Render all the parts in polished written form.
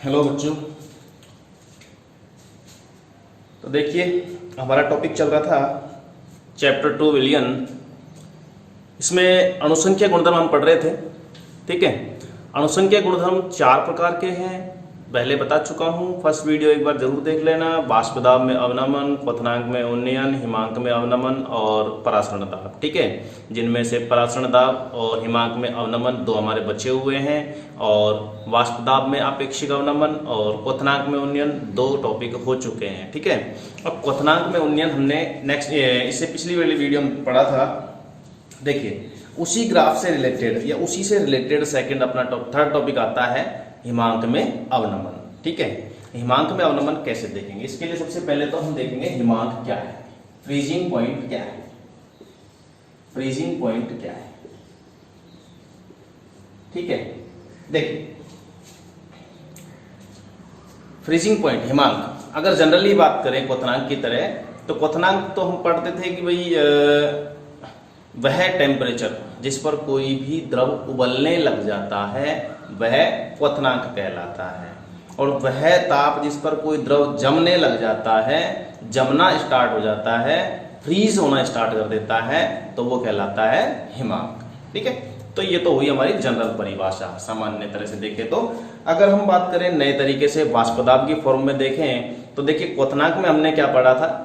Hello बच्चों। तो देखिए हमारा टॉपिक चल रहा था चैप्टर 2 विलियन। इसमें अणुसंख्या गुणधर्म हम पढ़ रहे थे। ठीक है, अणुसंख्या गुणधर्म 4 प्रकार के हैं, पहले बता चुका हूँ। फर्स्ट वीडियो एक बार जरूर देख लेना। बाष्प दाब में अवनमन, क्वथनांक में उन्नयन, हिमांक में अवनमन और परासरण दाब। ठीक है, जिनमें से परासरण दाब और हिमांक में अवनमन 2 हमारे बचे हुए हैं, और बाष्प दाब में आपेक्षिक अवनमन और क्वथनांक में उन्नयन 2 टॉपिक हो चुके हैं। ठीक है, अब क्वथनांक में उन्नयन हमने नेक्स्ट इससे पिछली वाली वीडियो में पढ़ा था। देखिए उसी ग्राफ से रिलेटेड या उसी से रिलेटेड सेकंड अपना थर्ड टॉपिक आता है हिमांक में अवनमन। ठीक है, हिमांक में अवनमन कैसे देखेंगे, इसके लिए सबसे पहले तो हम देखेंगे हिमांक क्या है, फ्रीजिंग पॉइंट क्या है। फ्रीजिंग पॉइंट क्या है, ठीक है। देखिए फ्रीजिंग पॉइंट हिमांक, अगर जनरली बात करें क्वथनांक की तरह, तो क्वथनांक तो हम पढ़ते थे कि भाई वह टेम्परेचर जिस पर कोई भी द्रव उबलने लग जाता है वह क्वथनांक कहलाता है, और वह ताप जिस पर कोई द्रव जमने लग जाता है, जमना स्टार्ट हो जाता है, फ्रीज होना स्टार्ट कर देता है, तो वो कहलाता है हिमांक। ठीक है, तो ये तो हुई हमारी जनरल परिभाषा सामान्य तरह से देखें। तो अगर हम बात करें नए तरीके से बाष्प दाब की फॉर्म में देखें, तो देखिए क्वथनांक में हमने क्या पढ़ा था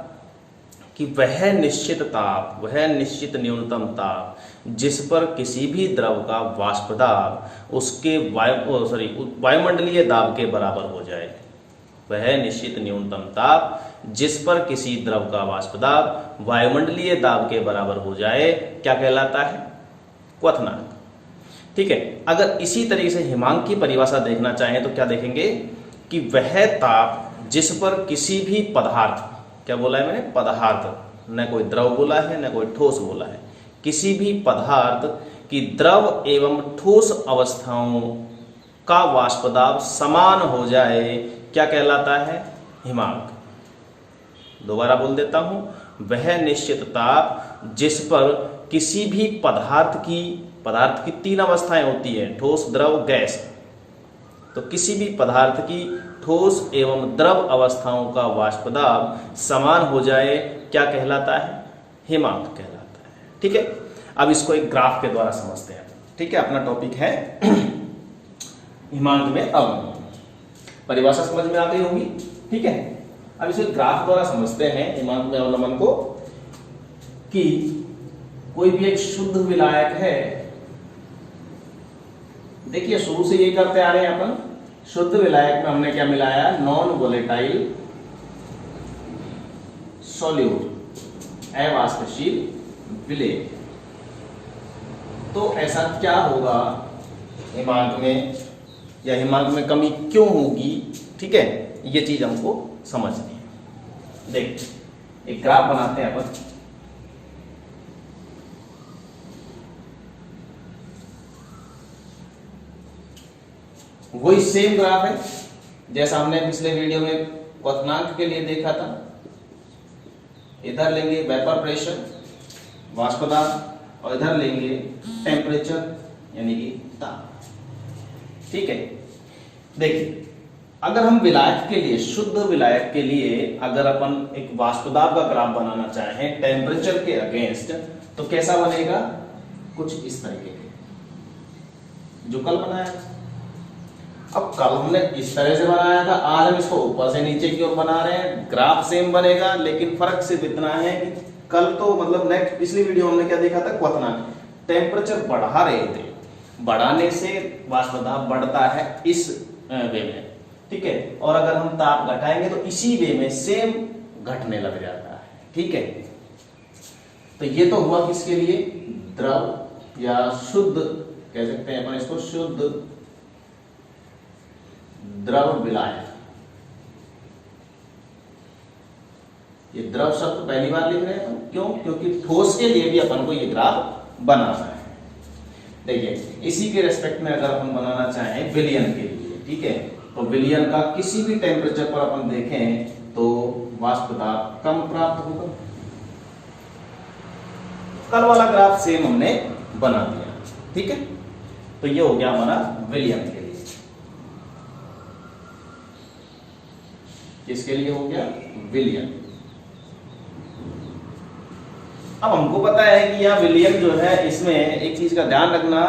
कि वह निश्चित ताप, वह निश्चित न्यूनतम ताप जिस पर किसी भी द्रव का वाष्प दाब उसके वायुमंडलीय दाब के बराबर हो जाए। वह निश्चित न्यूनतम ताप जिस पर किसी द्रव का वाष्प दाब वायुमंडलीय दाब के बराबर हो जाए क्या कहलाता है, क्वथनांक। ठीक है, अगर इसी तरीके से हिमांक की परिभाषा देखना चाहें तो क्या देखेंगे कि वह ताप जिस पर किसी भी पदार्थ, क्या बोला है मैंने, पदार्थ, न कोई द्रव बोला है न कोई ठोस बोला है, किसी भी पदार्थ की द्रव एवं ठोस अवस्थाओं का वाष्प दाब समान हो जाए क्या कहलाता है, हिमांक। दोबारा बोल देता हूं, वह निश्चित ताप जिस पर किसी भी पदार्थ की 3 अवस्थाएं होती है, ठोस द्रव गैस, तो किसी भी पदार्थ की ठोस एवं द्रव अवस्थाओं का वाष्प दाब समान हो जाए क्या कहलाता है, हिमांक कहलाता है। ठीक है, अब इसको एक ग्राफ के द्वारा समझते हैं। ठीक है, अपना टॉपिक है हिमांक में अवनमन। परिभाषा समझ में आ गई होगी। ठीक है, अब इसे ग्राफ द्वारा समझते हैं हिमांक में अवनमन को, कि कोई भी एक शुद्ध विलायक है। देखिए शुरू से ये करते आ रहे हैं अपन, शुद्ध विलायक में हमने क्या मिलाया, नॉन वोलेटाइल सॉल्यूट, अवाष्पशील विलेय। तो ऐसा क्या होगा हिमांक में, या हिमांक में कमी क्यों होगी। ठीक है, ये चीज हमको समझनी है। देख एक ग्राफ बनाते हैं अपन। वही सेम ग्राफ है जैसा हमने पिछले वीडियो में क्वथनांक के लिए देखा था। इधर लेंगे वेपर प्रेशर, वाष्प दाब, और इधर लेंगे टेम्परेचर यानी कि ताप। ठीक है, देखिए अगर हम विलायक के लिए, शुद्ध विलायक के लिए अगर अपन एक वाष्प दाब का ग्राफ बनाना चाहें टेम्परेचर के अगेंस्ट, तो कैसा बनेगा, कुछ इस तरीके के जो कल बनाया। अब कल हमने इस तरह से बनाया था, आज हम इसको ऊपर से नीचे की ओर बना रहे हैं। ग्राफ सेम बनेगा, लेकिन फर्क सिर्फ इतना है कि कल तो मतलब नेक्स्ट पिछली वीडियो हमने क्या देखा था, क्वथनांक, टेम्परेचर बढ़ा रहे थे, बढ़ाने से वाष्प दाब बढ़ता है इस वे में। ठीक है, और अगर हम ताप घटाएंगे तो इसी वे में सेम घटने लग जाता है। ठीक है, तो ये तो हुआ किसके लिए, द्रव या शुद्ध कह सकते हैं अपन इसको, शुद्ध द्रव विलायक। ये द्रव शब्द पहली बार लिख रहे हैं हम, क्यों, क्योंकि ठोस के लिए भी अपन को ये ग्राफ बनाना है। देखिए इसी के रेस्पेक्ट में अगर अपन बनाना चाहें विलियन के लिए, ठीक है, तो विलियन का किसी भी टेम्परेचर पर अपन देखें तो वाष्प दाब कम प्राप्त होगा। कल वाला ग्राफ सेम हमने बना दिया। ठीक है, तो ये हो गया हमारा विलियन के लिए। किसके लिए हो गया? विलयन। अब हमको पता है कि यहाँ विलयन जो है, इसमें एक चीज का ध्यान रखना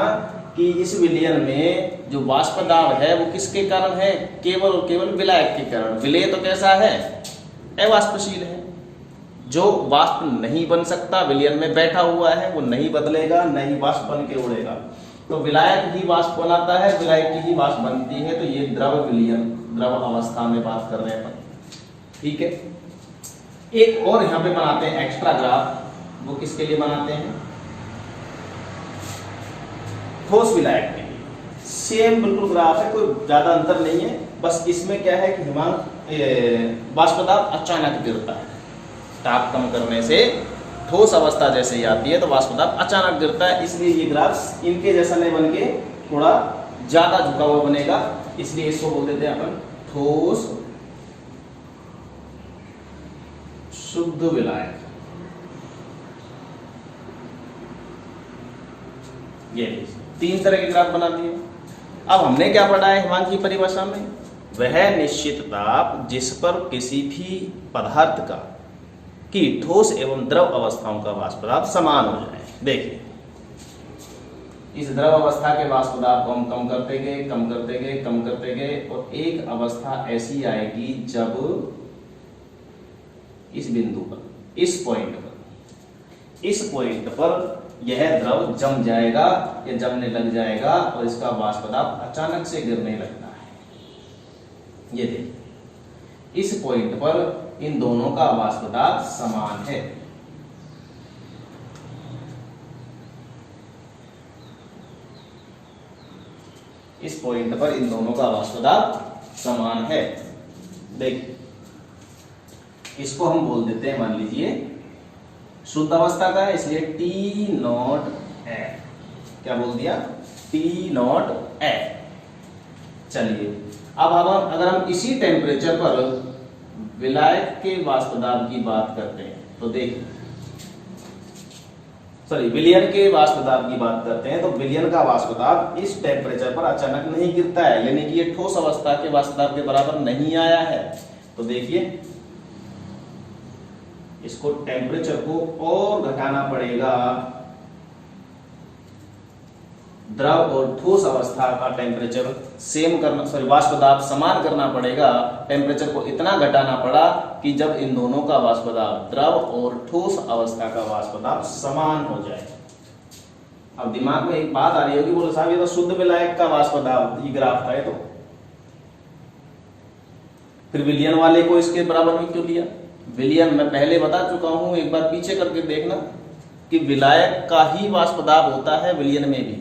कि इस विलयन में जो वाष्प दाब है वो किसके कारण है? केवल और केवल विलायक के कारण। विलेय तो कैसा है? अवाष्पशील है, जो वाष्प नहीं बन सकता, विलयन में बैठा हुआ है, वो नहीं बदलेगा, नहीं वाष्प बन के उड़ेगा। तो विलायक ही वाष्प बनाता है, विलायक की ही वाष्प बनती है। तो ये द्रव विलयन, द्रव अवस्था में बात कर रहे हैं अपन, ठीक है। एक और यहाँ पे बनाते हैं एक्स्ट्रा ग्राफ, वो किसके लिए बनाते हैं? ठोस विलायक के लिए। सेम बिल्कुल ग्राफ है, कोई ज्यादा अंतर नहीं है। बस इसमें क्या है कि हिमांक वाष्प दाब अचानक गिरता है, ताप कम करने से ठोस अवस्था जैसे ही आती है तो वाष्प दाब अचानक गिरता है। इसलिए ये ग्राफ इनके जैसा नहीं बन के थोड़ा ज्यादा झुका हुआ बनेगा, इसलिए इसको बोल देते हैं अपन ठोस शुद्ध विलायक। ये 3 तरह के ग्राफ बना दिए। अब हमने क्या पढ़ा है हिमांक की परिभाषा में? वह निश्चित ताप जिस पर किसी भी पदार्थ का कि ठोस एवं द्रव अवस्थाओं का वाष्प दाब समान हो जाए। देखिए, इस द्रव अवस्था के वाष्प दाब को हम कम करते गए, कम करते गए, कम करते गए, और एक अवस्था ऐसी आएगी जब इस बिंदु पर, इस पॉइंट पर यह द्रव जम जाएगा या जमने लग जाएगा और इसका वाष्प दाब अचानक से गिरने लगता है। ये देखिए, इस पॉइंट पर इन दोनों का वाष्प दाब समान है। इस पॉइंट पर इन दोनों का वाष्प दाब समान है। देखिए, इसको हम बोल देते हैं, मान लीजिए शुद्ध अवस्था का है, इसलिए T नॉट F। क्या बोल दिया? T not F। चलिए, अब अगर हम इसी टेम्परेचर पर विलायक के वाष्प दाब की बात करते हैं तो देखिए, विलयन के वाष्प दाब की बात करते हैं तो विलयन का वाष्प दाब इस टेम्परेचर पर अचानक नहीं गिरता है, यानी कि ये ठोस अवस्था के वाष्प दाब के बराबर नहीं आया है। तो देखिए, इसको टेम्परेचर को और घटाना पड़ेगा, द्रव और ठोस अवस्था का टेम्परेचर सेम करना, वाष्प दाब समान करना पड़ेगा। टेम्परेचर को इतना घटाना पड़ा कि जब इन दोनों का वाष्प दाब, द्रव और ठोस अवस्था का वाष्प दाब समान हो जाए। अब दिमाग में एक बात आ रही होगी, बोले साहब ये तो शुद्ध विलायक का वाष्प दाब ये ग्राफ था, तो फिर विलयन वाले को इसके बराबर में क्यों लिया? विलयन मैं पहले बता चुका हूं, एक बार पीछे करके देखना कि विलायक का ही वाष्प दाब होता है विलयन में भी।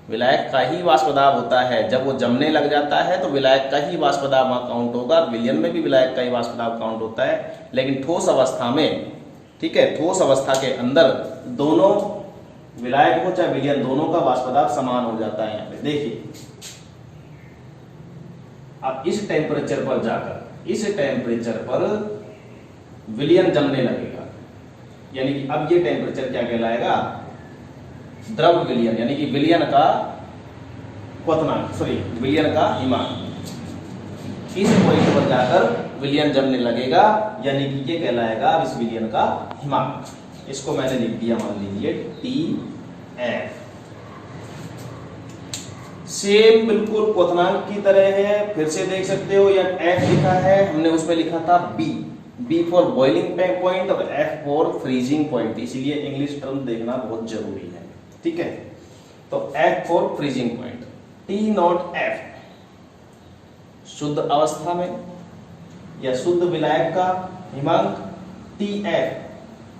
विलायक का ही वाष्प दाब होता है, जब वो जमने लग जाता है तो विलायक का ही वाष्प दाब वहां काउंट होगा। विलयन में भी विलायक का ही वाष्प दाब काउंट होता है, लेकिन ठोस अवस्था में, ठीक है, ठोस अवस्था के अंदर दोनों विलायक हो चाहे विलयन, दोनों का वाष्प दाब समान हो जाता है। यहाँ पे देखिए, अब इस टेम्परेचर पर जाकर, इस टेम्परेचर पर विलयन जमने लगेगा, यानी कि अब ये टेम्परेचर क्या कहलाएगा? द्रव विलयन, यानी कि विलयन का क्वथनांक, विलयन का हिमांक। इस पॉइंट पर जाकर विलयन जमने लगेगा, यानी कि ये कहलाएगा इस विलयन का हिमांक। इसको मैंने लिख दिया, मान लीजिए TF। सेम बिल्कुल क्वथनांक की तरह है, फिर से देख सकते हो, या F लिखा है हमने, उसमें लिखा था B फॉर बॉइलिंग पॉइंट और F फॉर फ्रीजिंग पॉइंट, इसीलिए इंग्लिश टर्म देखना बहुत जरूरी है, ठीक है। तो F for freezing point, T not F शुद्ध अवस्था में या शुद्ध विलायक का हिमांक, TF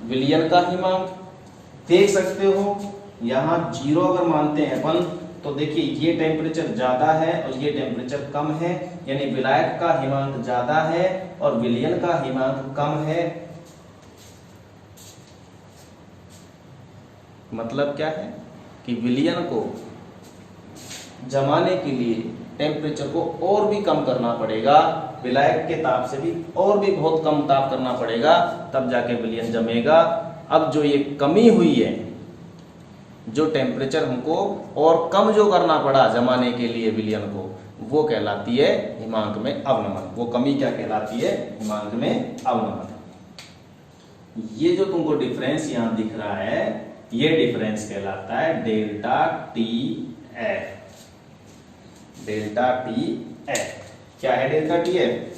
विलयन का हिमांक। देख सकते हो यहां 0 अगर मानते हैं अपन तो देखिए ये टेम्परेचर ज्यादा है और ये टेम्परेचर कम है, यानी विलायक का हिमांक ज्यादा है और विलयन का हिमांक कम है। मतलब क्या है कि विलयन को जमाने के लिए टेम्परेचर को और भी कम करना पड़ेगा, विलायक के ताप से भी और भी बहुत कम ताप करना पड़ेगा, तब जाके विलयन जमेगा। अब जो ये कमी हुई है, जो टेम्परेचर हमको और कम जो करना पड़ा जमाने के लिए विलयन को, वो कहलाती है हिमांक में अवनमन। वो कमी क्या कहलाती है? हिमांक में अवनमन। ये जो तुमको डिफरेंस यहां दिख रहा है, ये डिफरेंस कहलाता है delta T F. Delta T F क्या है? Delta T F,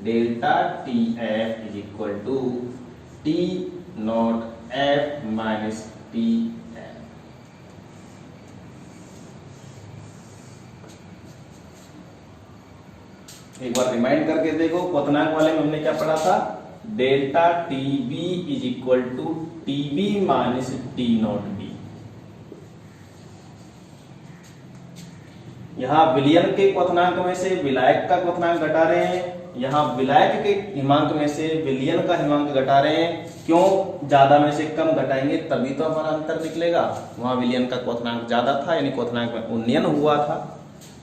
delta T F is equal to T not F minus T F. एक बार रिमाइंड करके देखो, क्वथनांक वाले में हमने क्या पढ़ा था? Delta T B is equal to T B minus T not B. यहां विलयन के क्वथनांक में से विलायक का क्वथनांक घटा रहे हैं, यहां विलायक के हिमांक में से विलयन का हिमांक घटा रहे हैं। क्यों? ज्यादा में से कम घटाएंगे तभी तो हमारा अंतर निकलेगा। वहां विलयन का क्वथनांक ज्यादा था, यानी क्वथनांक में उन्नयन हुआ था,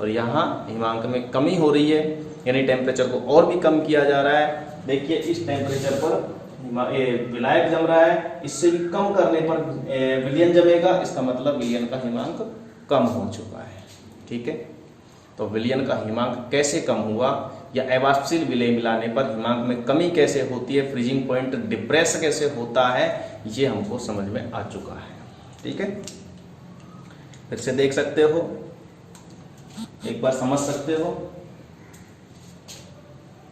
और यहाँ हिमांक में कमी हो रही है, यानी टेम्परेचर को और भी कम किया जा रहा है। देखिए इस टेम्परेचर पर विलायक जम रहा है, इससे भी कम करने पर विलयन जमेगा, इसका मतलब विलयन का हिमांक कम हो चुका है। ठीक है, तो विलयन का हिमांक कैसे कम हुआ, या अवाष्पशील विलय मिलाने पर हिमांक में कमी कैसे होती है, फ्रीजिंग पॉइंट डिप्रेस कैसे होता है, ये हमको समझ में आ चुका है। ठीक है, फिर से देख सकते हो, एक बार समझ सकते हो,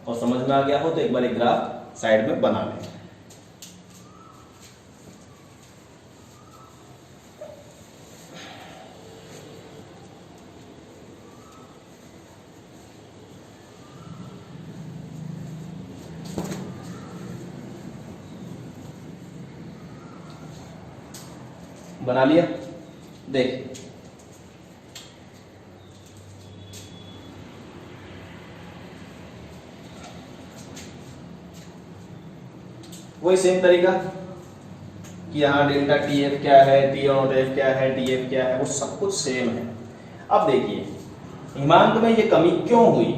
और समझ में आ गया हो तो एक बार एक ग्राफ साइड में बना लें। बना लिया? देख वही सेम तरीका कि यहाँ डेल्टा टी एफ क्या है, टी नॉट एफ क्या है, टी एफ क्या है, वो सब कुछ सेम है। अब देखिए हिमांक में ये कमी क्यों हुई?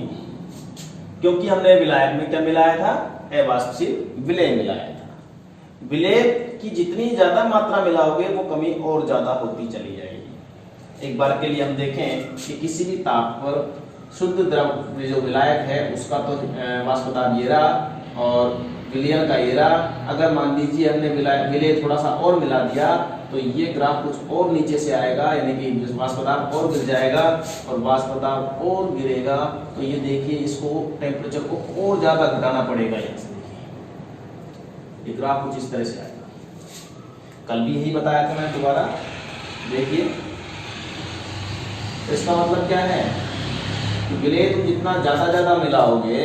क्योंकि हमने विलायक में क्या मिलाया था? अवाष्पशील विलय मिलाया था। विलय की जितनी ज्यादा मात्रा मिलाओगे वो कमी और ज्यादा होती चली जाएगी। एक बार के लिए हम देखें कि किसी भी ताप पर शुद्ध द्रव जो विलायक है उसका तो वाष्प दाब ये रहा, और विलयन का ये रहा। अगर मान लीजिए हमने विलय थोड़ा सा और मिला दिया तो ये ग्राफ कुछ और नीचे से आएगा, यानी कि वाष्प दाब और गिर जाएगा, और वाष्प दाब और गिरेगा तो ये देखिए इसको टेम्परेचर को और ज्यादा घटाना पड़ेगा। यहाँ से देखिए ये ग्राफ कुछ इस तरह से आएगा। कल भी यही बताया था मैं, दोबारा देखिए। इसका मतलब क्या है कि विलय तुम जितना ज्यादा मिलाओगे,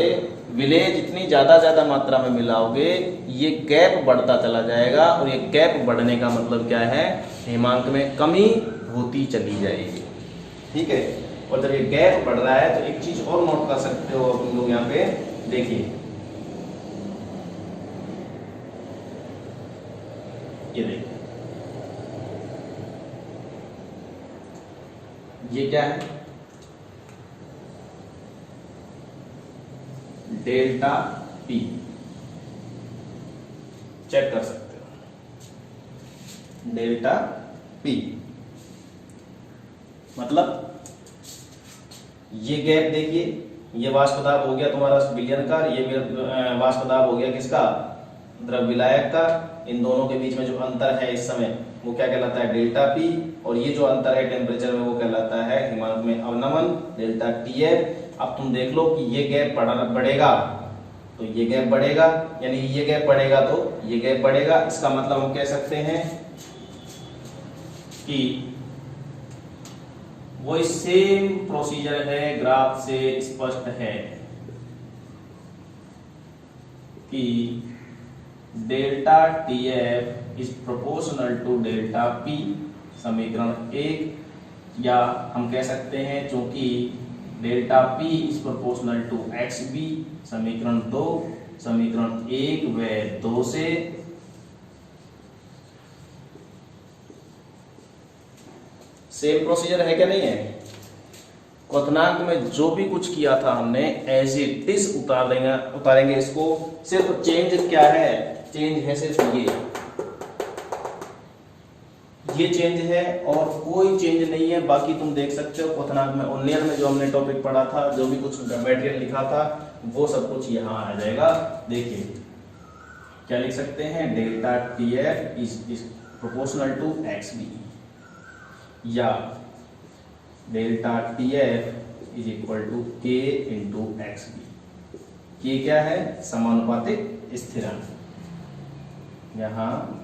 विलय जितनी ज्यादा मात्रा में मिलाओगे, ये गैप बढ़ता चला जाएगा, और ये गैप बढ़ने का मतलब क्या है? हिमांक में कमी होती चली जाएगी। ठीक है, और जब ये गैप बढ़ रहा है तो एक चीज और नोट कर सकते हो तुम लोग यहाँ पे, देखिए ये देखिए ये क्या है? डेल्टा पी, चेक कर सकते हो, डेल्टा पी मतलब ये गैप देखिए, ये वाष्प दाब हो गया तुम्हारा विलयन का, ये वाष्प दाब हो गया किसका? द्रव विलायक का। इन दोनों के बीच में जो अंतर है इस समय वो क्या कहलाता है? Delta P. और ये जो अंतर है टेम्परेचर में वो कहलाता है हिमांक में अवनमन, डेल्टा टी एफ। अब तुम देख लो कि ये गैप बढ़ेगा तो ये गैप बढ़ेगा, यानी ये गैप बढ़ेगा तो ये गैप बढ़ेगा। इसका मतलब हम कह सकते हैं कि वो सेम प्रोसीजर है, ग्राफ से स्पष्ट है कि delta T F is proportional to delta P, समीकरण 1। या हम कह सकते हैं चूंकि delta P is proportional to X B, समीकरण 2, समीकरण 1 व 2 से सेम प्रोसीजर है क्या? नहीं है। क्वथनांक में जो भी कुछ किया था हमने एज इट इज उतारेंगे इसको। सिर्फ चेंज क्या है? चेंज है सिर्फ ये चेंज है और कोई चेंज नहीं है। बाकी तुम देख सकते हो क्वथनांक में उन्नयन में जो हमने टॉपिक पढ़ा था, जो भी कुछ मटेरियल लिखा था, वो सब कुछ यहाँ आ जाएगा। देखिए क्या लिख सकते हैं, delta T F is proportional to X B, या delta T F is equal to K into X B. K क्या है, समानुपातिक स्थिरांक, यहाँ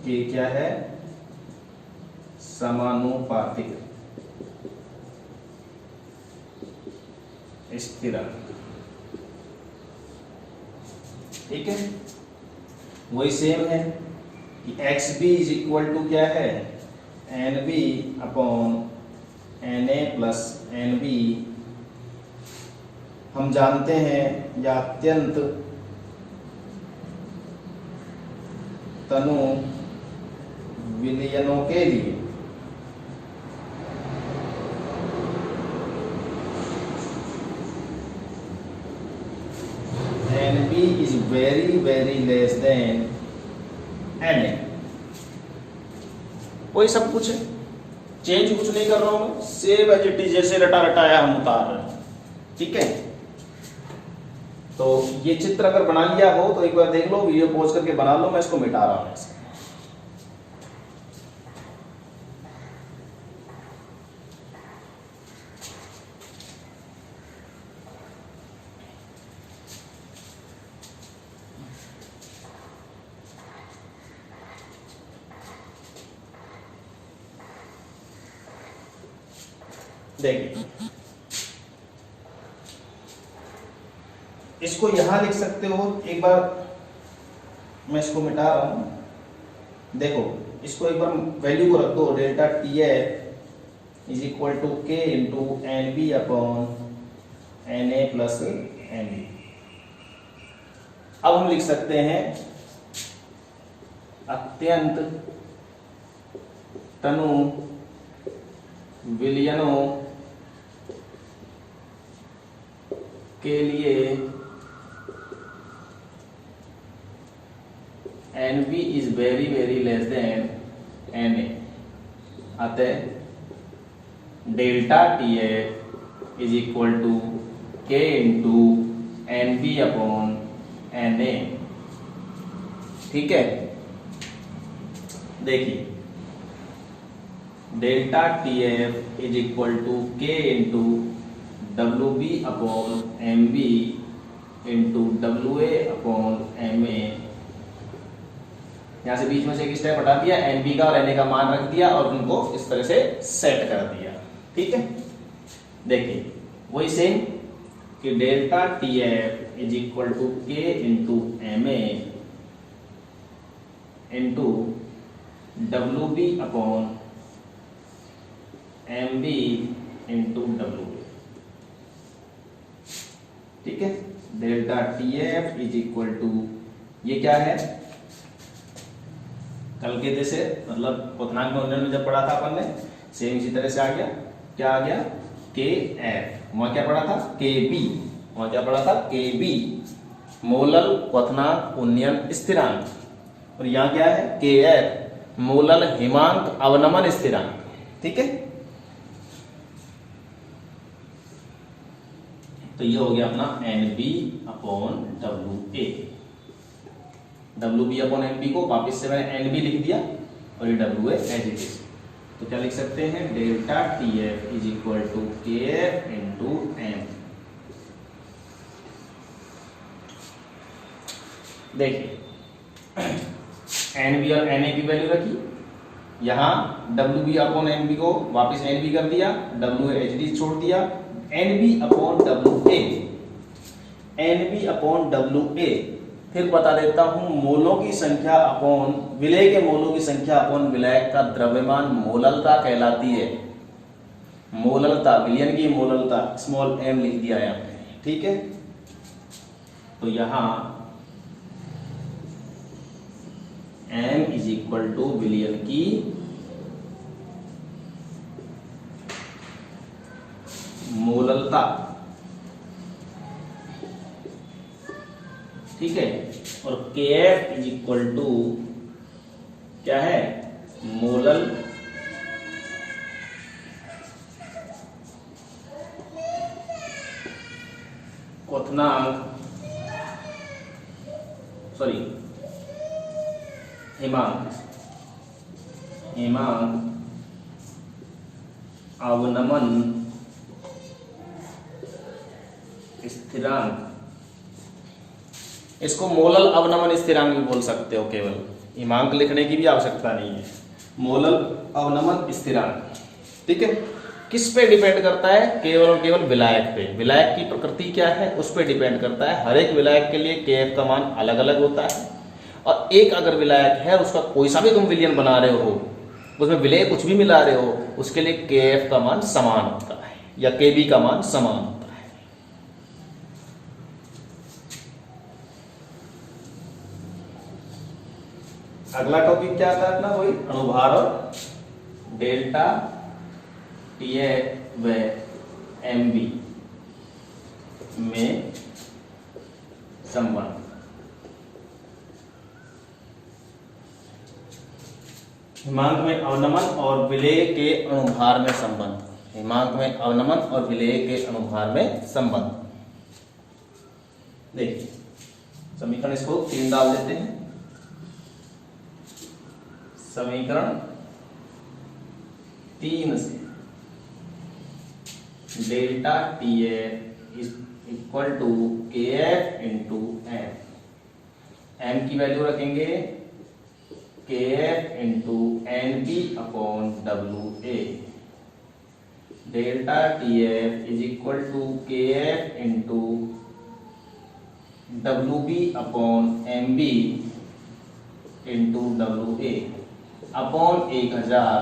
के क्या है, समानुपातिक स्थिरांक। ठीक है, वही सेम है कि X B is equal to क्या है, N B upon N A plus N B. हम जानते हैं या अत्यंत तनु विलयनों के लिए N B is very very less than N A. वही सब कुछ है, चेंज कुछ नहीं कर रहा हूं मैं, सेम एज इट इज, जैसे रटा रटाया हम उतार रहे हैं। ठीक है, तो ये चित्र अगर बना लिया हो तो एक बार देख लो, वीडियो पॉज करके बना लो, मैं इसको मिटा रहा हूं ऐसे। देखिए इसको यहां लिख सकते हो, एक बार मैं इसको मिटा रहा हूं। देखो इसको एक बार वैल्यू को रख दो, delta T F is equal to K into N B upon N A plus N B. अब हम लिख सकते हैं अत्यंत तनु विलयनों के लिए N B is very very less than N A. अतः delta T F is equal to K into N B upon N A. ठीक है, देखिए delta T F is equal to K into W B upon M B into W A upon M A. यहां से बीच में से एक step हटा दिया, एन बी का और एन ए का मान रख दिया और उनको इस तरह से सेट कर दिया। ठीक है, देखिए वही सेम कि delta T F is equal to K into M A into W B upon M B into W A. ठीक है, delta T F is equal to, ये क्या है, कल के जैसे मतलब क्वथनांक में उन्नयन में जब पढ़ा था अपन ने, सेम इसी तरह से आ गया। क्या आ गया, के एफ, वहां क्या पढ़ा था, के बी, वहां क्या पढ़ा था, के बी मोलल क्वथनांक उन्नयन स्थिरांक, और यहां क्या है, के एफ मोलल हिमांक अवनमन स्थिरांक। ठीक है, तो ये हो गया अपना N B upon W A. W B upon N B को वापिस से मैंने एन बी लिख दिया और ये W A as it is. तो क्या लिख सकते हैं, delta T F is equal to K F into M. देखिए एन बी और एन ए की वैल्यू रखी, यहां W B upon N B को वापिस एन बी कर दिया, डब्ल्यू ए एच डी छोड़ दिया, N B upon W A, N B upon W A. फिर बता देता हूं, मोलों की संख्या अपॉन विलय के मोलों की संख्या अपॉन विलय का द्रव्यमान मोललता कहलाती है। मोललता, विलयन की मोललता स्मॉल एम लिख दिया है आपने। ठीक है, तो यहां एम इज इक्वल टू विलयन की मोललता। ठीक है, और के एफ इज इक्वल टू क्या है, मोलल क्वथनांक, सॉरी हिमांक, अवनमन स्थिरांक। इसको मोलल अवनमन स्थिरांक भी बोल सकते हो, केवल हिमांक लिखने की भी आवश्यकता नहीं है, मोलल अवनमन स्थिरांक। ठीक है, किस पे डिपेंड करता है, केवल और केवल विलायक पे। विलायक की प्रकृति क्या है उस पे डिपेंड करता है। हर एक विलायक के लिए केएफ का मान अलग अलग होता है, और एक अगर विलायक है उसका कोई सा भी तुम विलयन बना रहे हो, उसमें विलय कुछ भी मिला रहे हो, उसके लिए केएफ का मान समान होता है या केबी का मान समान होता है। अगला टॉपिक क्या आता है अपना, वही अणुभार और डेल्टा टीएफ व एमबी में संबंध। हिमांक में अवनमन और विलेय के अणुभार में संबंध। हिमांक में अवनमन और विलेय के अणुभार में संबंध। देखिए समीकरण इसको 3 डाल देते हैं। समीकरण 3 से delta T F is equal to K F into M की वैल्यू रखेंगे K F into N B upon W A. Delta T F is equal to K F into W B upon M B into W A upon 1000।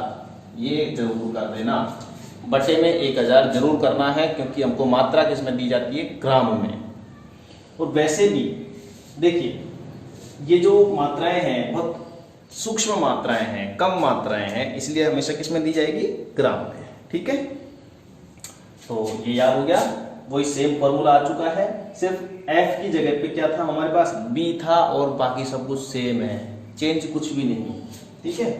ये जरूर कर देना, बटे में 1000 जरूर करना है, क्योंकि हमको मात्रा किसमें दी जाती है, ग्राम में। और वैसे भी देखिए ये जो मात्राएं हैं बहुत सूक्ष्म मात्राएं हैं, कम मात्राएं हैं, इसलिए हमेशा किसमें दी जाएगी, ग्राम में। ठीक है, तो ये याद हो गया। वही सेम फॉर्मूला आ चुका है, सिर्फ F की जगह पे क्या था हमारे पास, B था, और बाकी सब कुछ सेम है, चेंज कुछ भी नहीं। ठीक है,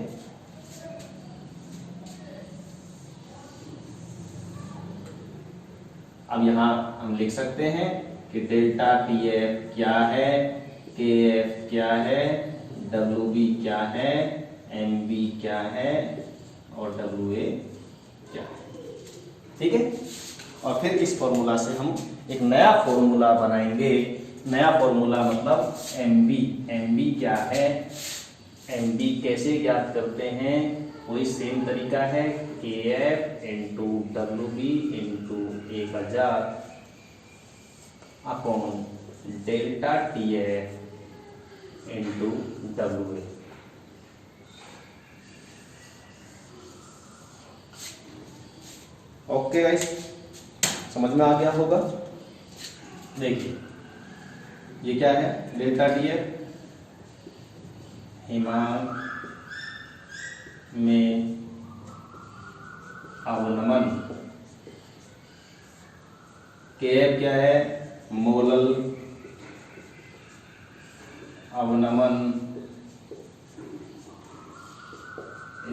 अब यहां हम लिख सकते हैं कि डेल्टा टी एफ क्या है, के एफ क्या है, डब्ल्यू बी क्या है, एम बी क्या है, और डब्ल्यू ए क्या है। ठीक है, और फिर इस फॉर्मूला से हम एक नया फॉर्मूला बनाएंगे। नया फॉर्मूला मतलब एम बी क्या है, एम बी कैसे ज्ञात करते हैं, वही सेम तरीका है, K F into W B into 1000 upon delta T F into W A. Okay guys, समझ में आ गया होगा। देखिए ये क्या है, डेल्टा टी एफ हिमांक में अवनमन, के एफ क्या है, मोलल अवनमन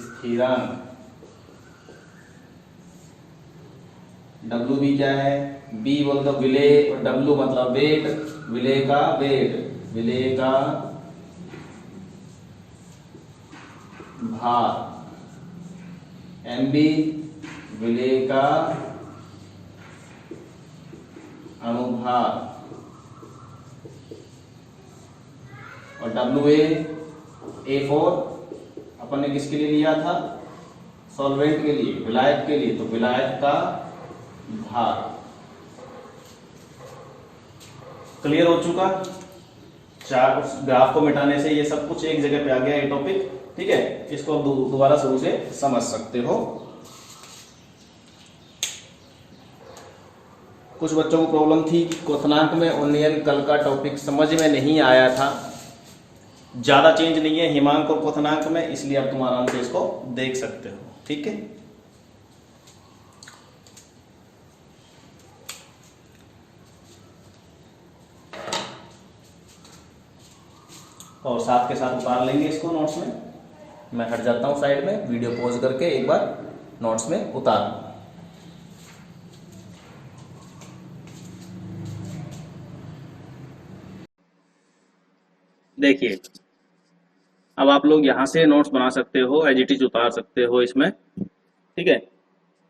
स्थिरांक, डब्ल्यू बी क्या है, बी बोल दो विलेय, और डब्ल्यू मतलब वेट, विलेय का वेट, विलेय का भार, एम बी विलेय का अणुभार, और डब्ल्यू ए फोर अपन ने किसके लिए लिया था, सॉल्वेंट के लिए, विलायक के लिए, तो विलायक का भार। क्लियर हो चुका, चार ग्राफ को मिटाने से ये सब कुछ एक जगह पे आ गया ये टॉपिक। ठीक है, इसको अब दोबारा शुरू से समझ सकते हो। कुछ बच्चों को प्रॉब्लम थी क्वथनांक में उन्नयन, कल का टॉपिक समझ में नहीं आया था, ज्यादा चेंज नहीं है हिमांक और क्वथनांक में, इसलिए अब तुम आराम से इसको देख सकते हो। ठीक है, और साथ के साथ उतार लेंगे इसको नोट्स में। मैं हट जाता हूँ साइड में, वीडियो पॉज करके एक बार नोट्स में उतार लूँ। देखिए, अब आप लोग यहाँ से नोट्स बना सकते हो, एज इट इज उतार सकते हो इसमें, ठीक है।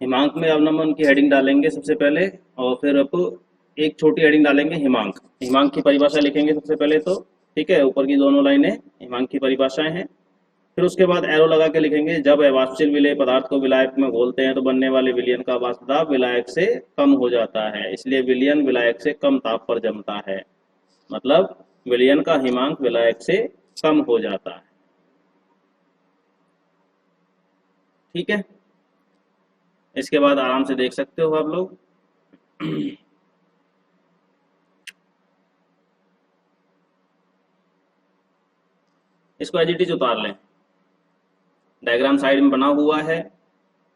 हिमांक में अवनमन की हेडिंग डालेंगे सबसे पहले, और फिर आप एक छोटी हेडिंग डालेंगे हिमांक। हिमांक की परिभाषा लिखेंगे सबसे पहले तो, ठीक है। ऊपर की दोनों लाइनें हिमांक की परिभाषाएं हैं। फिर उसके बाद एरो लगा के लिखेंगे, जब अवाष्पशील विलेय पदार्थ को विलायक में घोलते हैं तो बनने वाले विलयन का वाष्प दाब विलायक से कम हो जाता है, इसलिए विलयन विलायक से कम ताप पर जमता है। मतलब विलयन का हिमांक विलायक से कम हो जाता है, ठीक है। इसके बाद आराम से देख सकते हो आप लोग। इसको एज इट इज उतार लें। डायग्राम साइड में बना हुआ है।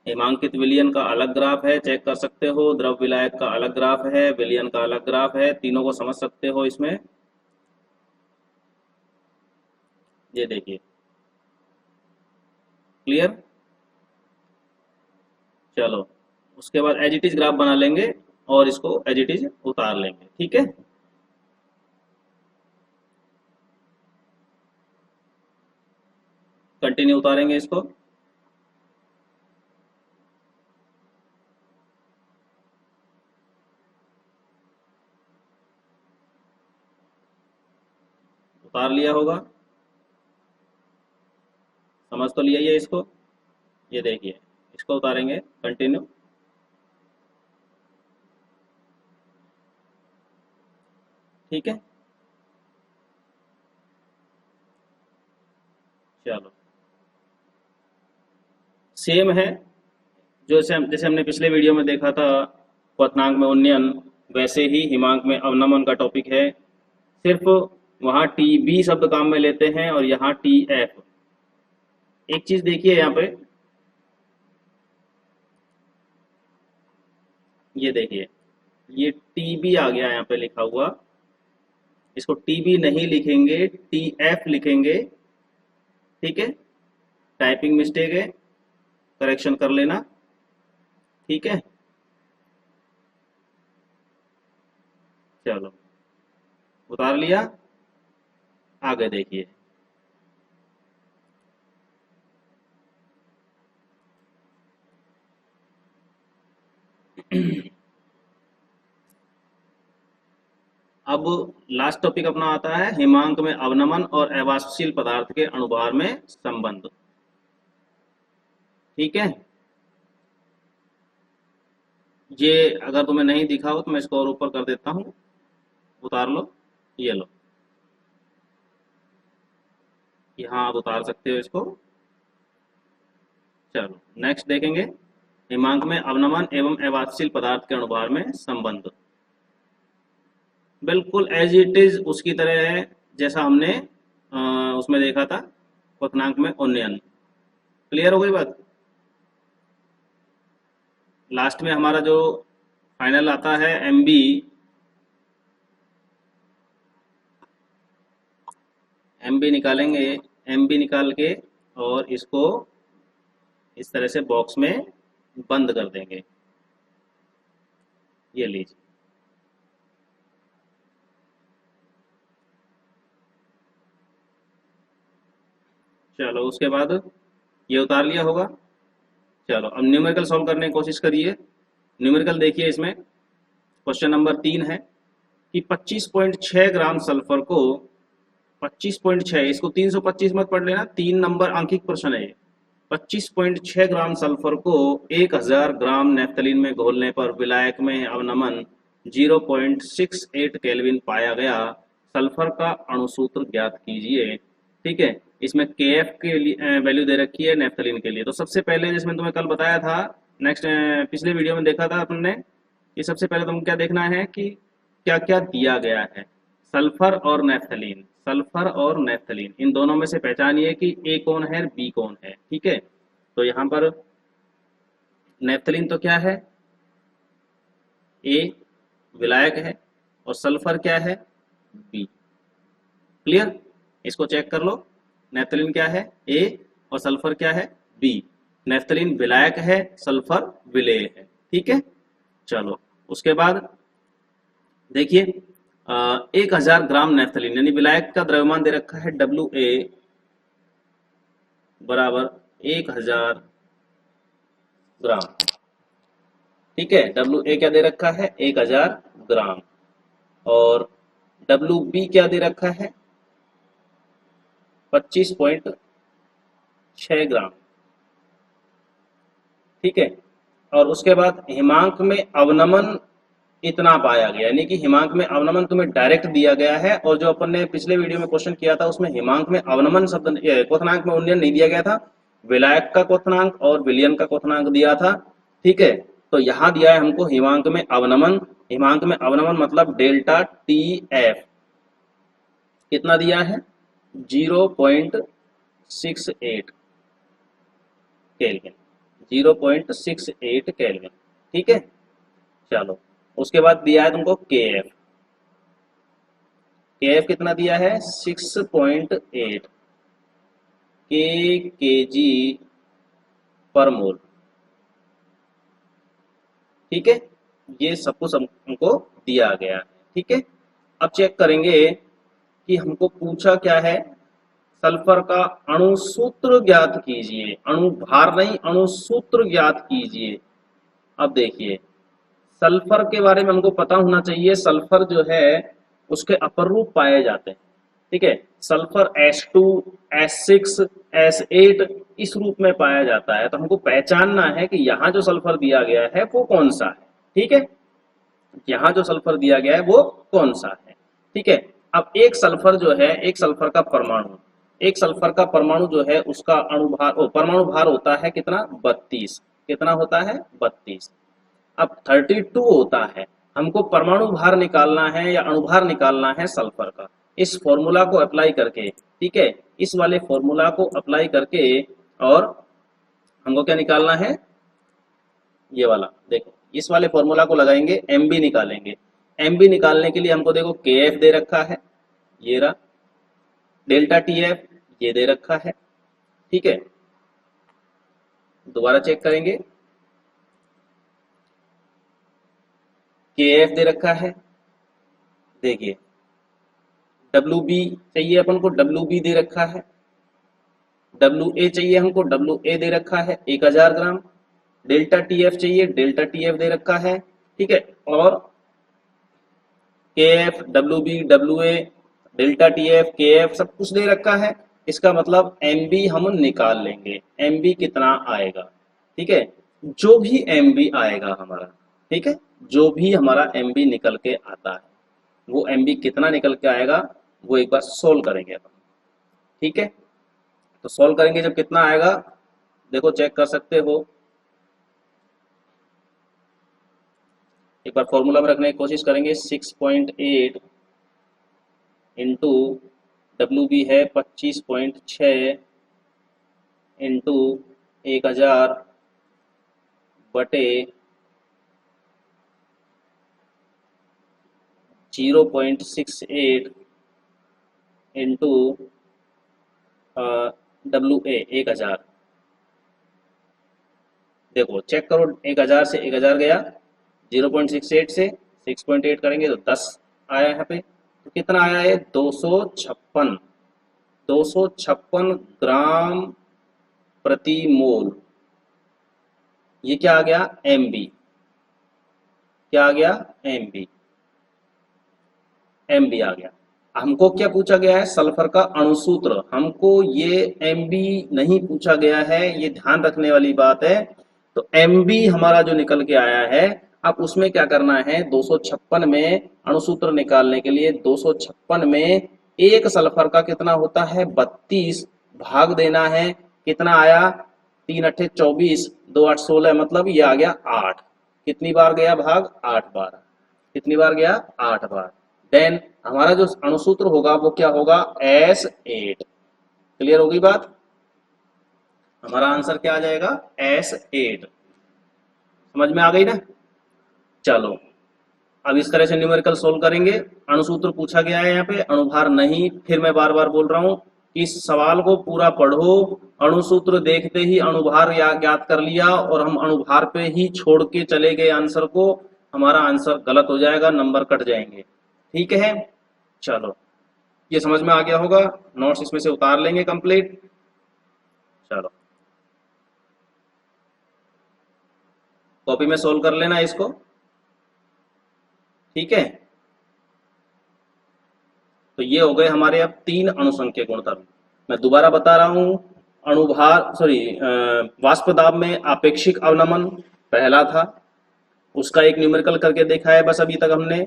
हिमांकित विलयन का अलग ग्राफ है, चेक कर सकते हो। द्रव विलायक का अलग ग्राफ है, विलयन का अलग ग्राफ है, तीनों को समझ सकते हो इसमें। ये देखिए, क्लियर। चलो, उसके बाद एज इट इज ग्राफ बना लेंगे और इसको एज इट इज उतार लेंगे, ठीक है। कंटिन्यू उतारेंगे इसको। उतार लिया होगा, समझ तो लिया ये इसको। ये देखिए, इसको उतारेंगे, कंटिन्यू। ठीक है, चलो सेम है जैसे हमने पिछले वीडियो में देखा था क्वथनांक में उन्नयन, वैसे ही हिमांक में अवनमन का टॉपिक है। सिर्फ वहां टी बी शब्द काम में लेते हैं और यहाँ टी एफ। एक चीज देखिए यहाँ पे, ये देखिए, ये टी बी आ गया यहाँ पे लिखा हुआ। इसको टी बी नहीं लिखेंगे, टी एफ लिखेंगे, ठीक है। टाइपिंग मिस्टेक है, करेक्शन कर लेना, ठीक है। चलो, उतार लिया, आगे देखिए। अब लास्ट टॉपिक अपना आता है हिमांक में अवनमन और अवाष्पशील पदार्थ के अणुभार में संबंध, ठीक है। ये अगर तुम्हें नहीं दिखा हो तो मैं इसको और ऊपर कर देता हूं, उतार लो, ये लो, यहाँ आप उतार सकते हो इसको। चलो नेक्स्ट देखेंगे, हिमांक में अवनमन एवं अवाष्पशील पदार्थ के अणुभार में संबंध। बिल्कुल एज इट इज उसकी तरह है जैसा हमने उसमें देखा था क्वथनांक में उन्नयन। क्लियर हो गई बात। लास्ट में हमारा जो फाइनल आता है एम बी निकालेंगे। एम बी निकाल के और इसको इस तरह से बॉक्स में बंद कर देंगे, ये लीजिए। चलो उसके बाद ये उतार लिया होगा। चलो अब न्यूमेरिकल सॉल्व करने की कोशिश करिए। न्यूमेरिकल देखिए, इसमें क्वेश्चन नंबर 3 है कि 25.6 ग्राम सल्फर को 25.6, इसको 325 मत पढ़ लेना, 3 नंबर अंकित प्रश्न है। 25.6 ग्राम सल्फर को 1000 ग्राम नेफ्थलीन में घोलने पर विलायक में अवनमन 0.68 केल्विन पाया गया। सल्फर का अणुसूत्र ज्ञात कीजिए, ठीक है। इसमें के एफ के वैल्यू दे रखी है नेफ्थलीन के लिए। तो सबसे पहले जिसमें तुम्हें कल बताया था, नेक्स्ट पिछले वीडियो में देखा था अपने, ये सबसे पहले तुम क्या देखना है कि क्या क्या दिया गया है। सल्फर और नेफ्थलीन, सल्फर और नेफ्थलीन, इन दोनों में से पहचानिए कि ए कौन है बी कौन है, ठीक है। तो यहाँ पर नेफ्थलीन तो क्या है, ए विलायक है, और सल्फर क्या है, बी। क्लियर, इसको चेक कर लो। नेफ्थलीन क्या है, ए, और सल्फर क्या है, बी। नेफ्थलीन विलायक है, सल्फर विलेय है। ठीक है, चलो उसके बाद देखिए 1000 ग्राम नेफ्थलीन यानी विलायक का द्रव्यमान दे रखा है WA बराबर 1000 ग्राम। ठीक है, WA क्या दे रखा है, 1000 ग्राम, और WB क्या दे रखा है, 25.6 ग्राम। ठीक है, और उसके बाद हिमांक में अवनमन इतना पाया गया, यानी कि हिमांक में अवनमन तुम्हें डायरेक्ट दिया गया है, और जो अपन ने पिछले वीडियो में क्वेश्चन किया था उसमें हिमांक में अवनमन शब्द क्वथनांक में उन्नयन नहीं दिया गया था, विलायक का क्वथनांक और विलयन का क्वथनांक दिया था। ठीक है, तो यहाँ दिया है हमको हिमांक में अवनमन। हिमांक में अवनमन मतलब डेल्टा TF कितना दिया है, 0.68 केल्विन, 0.68 केल्विन। ठीक है, चलो उसके बाद दिया है तुमको KF। KF कितना दिया है, 6.8 kg पर मोल। ठीक है, ये सब कुछ हमको दिया गया है। ठीक है, अब चेक करेंगे कि हमको पूछा क्या है, सल्फर का अणुसूत्र ज्ञात कीजिए, अणुभार नहीं अणुसूत्र ज्ञात कीजिए। अब देखिए सल्फर के बारे में हमको पता होना चाहिए, सल्फर जो है उसके अपर रूप पाए जाते हैं। ठीक है, सल्फर S2 S6 S8 इस रूप में पाया जाता है, तो हमको पहचानना है कि यहाँ जो सल्फर दिया गया है वो कौन सा है। ठीक है, यहाँ जो सल्फर दिया गया है वो कौन सा है। ठीक है, अब एक सल्फर जो है, एक सल्फर का परमाणु, एक सल्फर का परमाणु जो है उसका अणुभार परमाणु भार होता है कितना, 32। कितना होता है, 32। अब 32 होता है, हमको परमाणु भार निकालना है या अणुभार निकालना है सल्फर का, इस फॉर्मूला को अप्लाई करके। ठीक है, इस वाले फॉर्मूला को अप्लाई करके और हमको क्या निकालना है, ये वाला देखो, इस वाले फॉर्मूला को लगाएंगे, MB निकालेंगे। MB निकालने के लिए हमको देखो KF दे रखा है, ये रहा, डेल्टा TF ये दे रखा है। ठीक है, दोबारा चेक करेंगे, KF दे रखा है, देखिए WB चाहिए अपन को, WB दे रखा है, WA चाहिए हमको, WA दे रखा है 1000 ग्राम, डेल्टा TF चाहिए, डेल्टा TF दे रखा है। ठीक है, और KF WB WA delta TF KF सब कुछ दे रखा है। इसका मतलब MB हम निकाल लेंगे, MB कितना आएगा। ठीक है, जो भी MB आएगा हमारा, ठीक है, जो भी हमारा MB निकल के आता है वो MB कितना निकल के आएगा वो एक बार सोल्व करेंगे अपन। ठीक है, तो सोल्व करेंगे जब कितना आएगा देखो चेक कर सकते हो, एक बार फॉर्मूला में रखने की कोशिश करेंगे। 6.8 इंटू WB है 25.6 इंटू 1000 बटे 0.68 इंटू WA 1000। देखो चेक करो, 1000 से 1000 गया, 0.68 से 6.8 करेंगे तो 10 आया यहाँ पे, तो कितना आया है 256 ग्राम प्रति मोल। ये क्या आ गया MB, क्या आ गया MB आ गया। हमको क्या पूछा गया है, सल्फर का अणुसूत्र, हमको ये MB नहीं पूछा गया है, ये ध्यान रखने वाली बात है। तो MB हमारा जो निकल के आया है, अब उसमें क्या करना है, 256 में अणुसूत्र निकालने के लिए 256 में एक सल्फर का कितना होता है 32 भाग देना है, कितना आया 3 अट्ठे 24 2 8 16, मतलब ये आ गया 8। कितनी बार गया भाग, 8 बार। कितनी बार गया, 8 बार। देन हमारा जो अणुसूत्र होगा वो क्या होगा, S8। क्लियर होगी बात, हमारा आंसर क्या आ जाएगा S8। समझ में आ गई ना। चलो अब इस तरह से न्यूमेरिकल सोल्व करेंगे। अणुसूत्र पूछा गया है यहाँ पे, अणुभार नहीं, फिर मैं बार बार बोल रहा हूँ कि इस सवाल को पूरा पढ़ो, अणुसूत्र देखते ही अणुभार ज्ञात कर लिया और हम अणुभार पे ही छोड़ के चले गए आंसर को, हमारा आंसर गलत हो जाएगा, नंबर कट जाएंगे। ठीक है, चलो ये समझ में आ गया होगा। नोट्स इसमें से उतार लेंगे कंप्लीट। चलो कॉपी में सोल्व कर लेना इसको। ठीक है, तो ये हो गए हमारे अब 3 अणुसंख्यक गुणधर्म। मैं दोबारा बता रहा हूं, वाष्प दाब में आपेक्षिक अवनमन पहला था, उसका एक न्यूमेरिकल करके देखा है बस अभी तक हमने।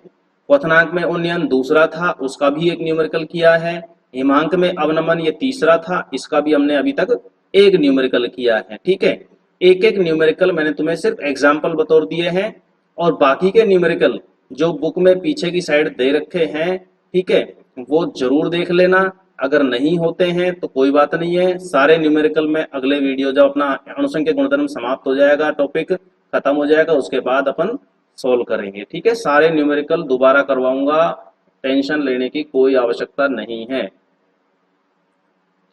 क्वथनांक में उन्नयन दूसरा था, उसका भी एक न्यूमेरिकल किया है। हिमांक में अवनमन ये तीसरा था, इसका भी हमने अभी तक एक न्यूमेरिकल किया है। ठीक है, एक एक न्यूमेरिकल मैंने तुम्हें सिर्फ एग्जाम्पल बतौर दिए हैं, और बाकी के न्यूमेरिकल जो बुक में पीछे की साइड दे रखे हैं, ठीक है, वो जरूर देख लेना। अगर नहीं होते हैं तो कोई बात नहीं है, सारे न्यूमेरिकल में अगले वीडियो जब अपना अणुसंख्यक गुणधर्म समाप्त हो जाएगा, टॉपिक खत्म हो जाएगा, उसके बाद अपन सोल्व करेंगे। ठीक है, सारे न्यूमेरिकल दोबारा करवाऊंगा, टेंशन लेने की कोई आवश्यकता नहीं है।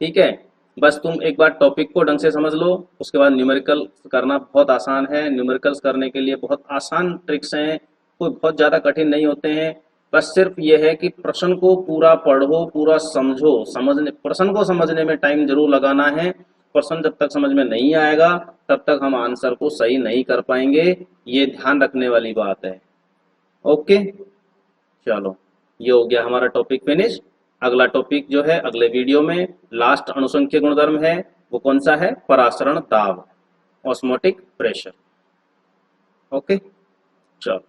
ठीक है, बस तुम एक बार टॉपिक को ढंग से समझ लो, उसके बाद न्यूमेरिकल करना बहुत आसान है। न्यूमेरिकल्स करने के लिए बहुत आसान ट्रिक्स हैं, कोई बहुत ज़्यादा कठिन नहीं होते हैं। बस सिर्फ ये है कि प्रश्न को पूरा पढ़ो, पूरा समझो, प्रश्न को समझने में टाइम जरूर लगाना है। प्रश्न जब तक समझ में नहीं आएगा तब तक हम आंसर को सही नहीं कर पाएंगे, ये ध्यान रखने वाली बात है। ओके, चलो ये हो गया हमारा टॉपिक फिनिश। अगला टॉपिक जो है अगले वीडियो में, लास्ट अणुसंख्यक गुणधर्म है, वो कौन सा है? परासरण दाब, ऑस्मोटिक प्रेशर। ओके, चलो।